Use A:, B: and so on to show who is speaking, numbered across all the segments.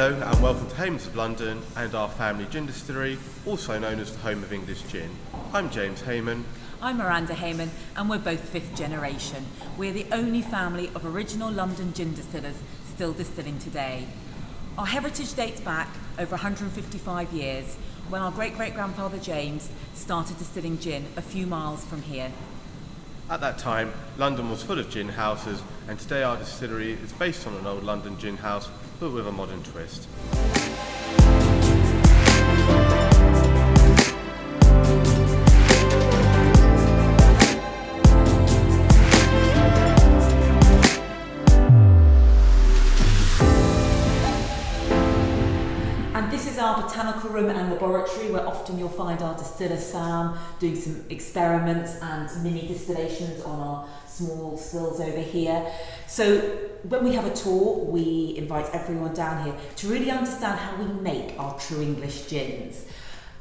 A: Hello and welcome to Hayman's of London and our family gin distillery, also known as the home of English gin. I'm James Hayman.
B: I'm Miranda Hayman and we're both fifth generation. We're the only family of original London gin distillers still distilling today. Our heritage dates back over 155 years when our great-great-grandfather James started distilling gin a few miles from here.
A: At that time, London was full of gin houses, and today our distillery is based on an old London gin house but with a modern twist.
B: And this is our botanical room and laboratory where often you'll find our distiller Sam doing some experiments and mini distillations on our small stills over here. So when we have a tour, we invite everyone down here to really understand how we make our true English gins.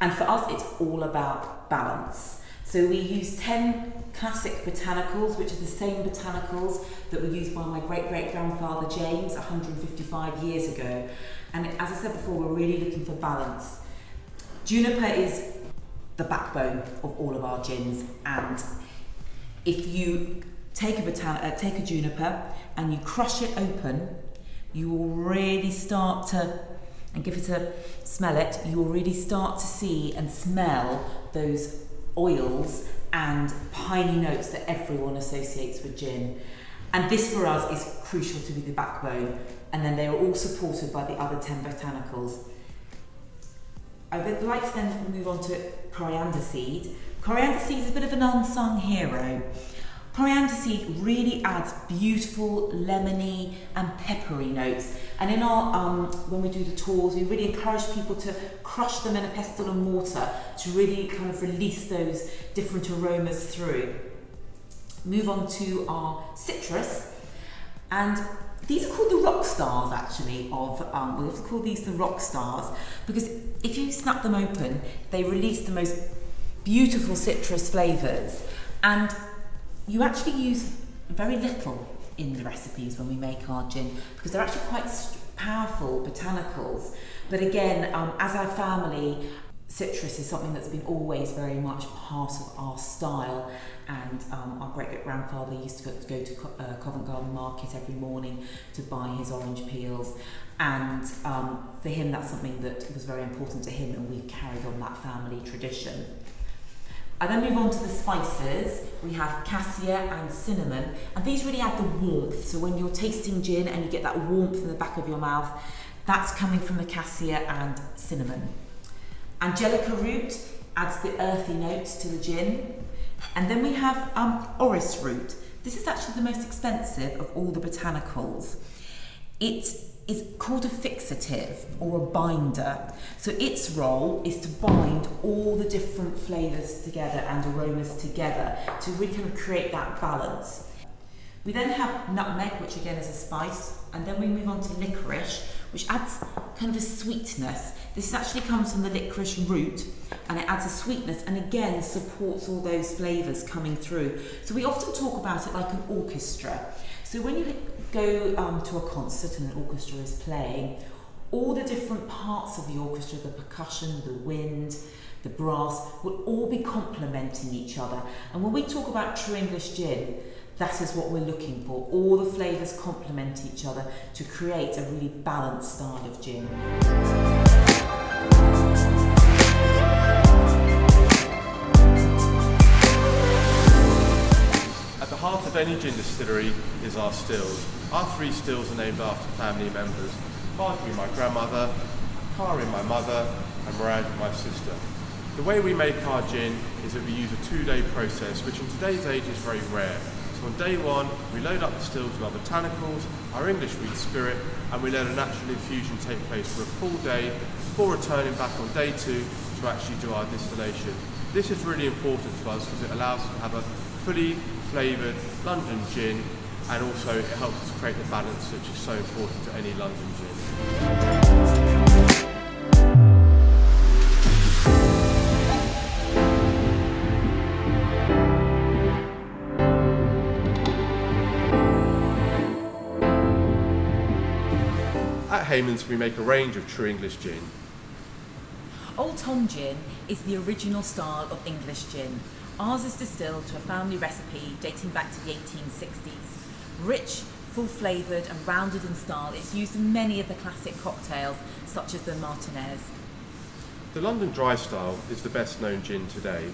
B: And for us, it's all about balance. So we use 10 classic botanicals, which are the same botanicals that were used by my great-great-grandfather James 155 years ago. And as I said before, we're really looking for balance. Juniper is the backbone of all of our gins, and if you take a juniper and you crush it open, you will really start to, and give it a smell it, you will really start to see and smell those oils and piney notes that everyone associates with gin. And this for us is crucial to be the backbone, and then they are all supported by the other 10 botanicals. I would like to then move on to coriander seed. Coriander seed is a bit of an unsung hero. Coriander seed really adds beautiful lemony and peppery notes, and in our when we do the tours, we really encourage people to crush them in a pestle and mortar to really kind of release those different aromas through. Move on to our citrus, and these are called the rock stars actually of, we have to call these the rock stars because if you snap them open, they release the most beautiful citrus flavours, and you actually use very little in the recipes when we make our gin because they're actually quite powerful botanicals. But again, as our family, citrus is something that's been always very much part of our style, and our great-great-grandfather used to go to Covent Garden Market every morning to buy his orange peels, and for him that's something that was very important to him, and we've carried on that family tradition. I then move on to the spices. We have cassia and cinnamon, and these really add the warmth. So when you're tasting gin and you get that warmth in the back of your mouth, that's coming from the cassia and cinnamon. Angelica root adds the earthy notes to the gin. And then we have orris root. This is actually the most expensive of all the botanicals. It is called a fixative or a binder. So its role is to bind all the different flavours together and aromas together to really kind of create that balance. We then have nutmeg, which again is a spice, and then we move on to licorice, which adds kind of a sweetness. This actually comes from the licorice root, and it adds a sweetness and again supports all those flavours coming through. So we often talk about it like an orchestra. So when you go to a concert and an orchestra is playing, all the different parts of the orchestra, the percussion, the wind, the brass, will all be complementing each other. And when we talk about true English gin, that is what we're looking for. All the flavours complement each other to create a really balanced style of gin.
A: At the heart of any gin distillery is our stills. Our 3 stills are named after family members. Marjorie, my grandmother, Kari, my mother, and Miranda, my sister. The way we make our gin is that we use a 2-day process, which in today's age is very rare. So on day 1, we load up the stills with our botanicals, our English wheat spirit, and we let a natural infusion take place for a full day before returning back on day 2 to actually do our distillation. This is really important to us because it allows us to have a fully flavoured London gin, and also it helps us create the balance which is so important to any London gin. At Hayman's we make a range of true English gin.
C: Old Tom Gin is the original style of English gin. Ours is distilled to a family recipe dating back to the 1860s. Rich, full-flavoured and rounded in style, it's used in many of the classic cocktails such as the Martinez.
A: The London Dry style is the best known gin today,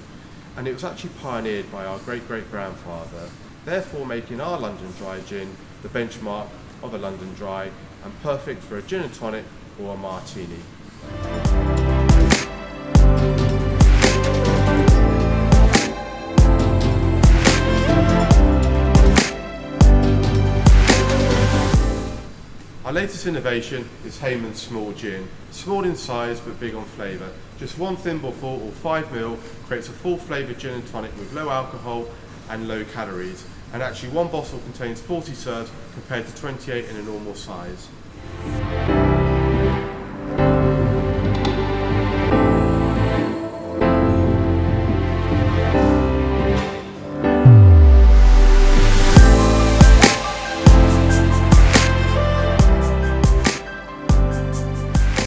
A: and it was actually pioneered by our great-great-grandfather, therefore making our London Dry gin the benchmark of a London Dry and perfect for a gin and tonic or a martini. Our latest innovation is Hayman's Small Gin. Small in size but big on flavour. Just 1 thimbleful or 5 ml creates a full flavoured gin and tonic with low alcohol and low calories. And actually 1 bottle contains 40 serves compared to 28 in a normal size.